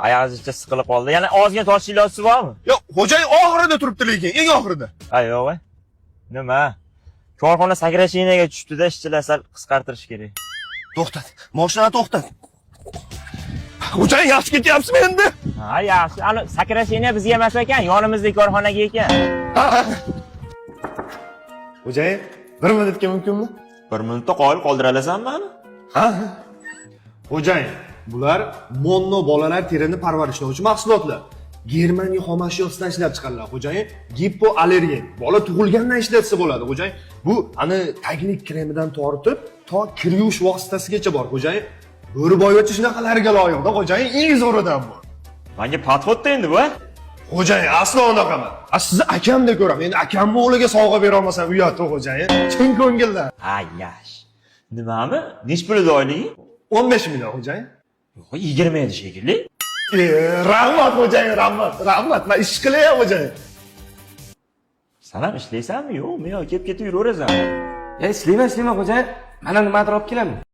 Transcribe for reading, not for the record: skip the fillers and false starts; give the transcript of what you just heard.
Oyog'ingizcha siqilib qoldi. Yana ozgina tosh iloji bormi? Yo'q, xo'jayin oxirida turibdi lekin, eng oxirida. Ha, yo'q. Nima? Korxona sakrashiniga tushdi-da, ishchilar sal qisqartirish kerak. To'xtat. Mashinani to'xtat. Xo'jayin yaxshi ketyapsizmi endi? Ha, yaxshi. Ana sakrashina bizga emas ekan, yonimizdagi korxonaga ekan. Xo'jayin, 1 minutga mumkinmi? 1 minutda qoyil qoldira olasanmi mani? Ha. Xo'jayin, bular Monno bolalar terini parvarishlovchi mahsulotlar. Germaniya xomashiyosidan ishlab chiqariladi, xo'jayin. Gipoallergen. Bola tug'ilgandan ishlatsa bo'ladi, xo'jayin. Bu ani taglik kremidan tortib, to kir yuvish vositasigacha bor, xo'jayin. Bo'riboyvachcha shunaqalarga loyiqda, xo'jayin, eng zo'ridan bu. Menga patxotda endi bu. Xo'jayin, aslo unaqa emas. Sizni akamdek ko'raman. Endi akamni o'g'liga sovg'a bera olmasam uyatda, xo'jayin. Chin ko'ngildan. Ha, yaxshi. Nimami? Nech pulida oyligi? 15 million, xo'jayin. Yo'q, 20 edi shekilli. Rahmat xo'jayin, rahmat. Men ish qilaman, xo'jayin. Sen ham ishlaysanmi? Yo'qmi? Yo, kelib ketib yuraverasanmi? Ishlayman xo'jayin. Mana nimadir olib kelaman.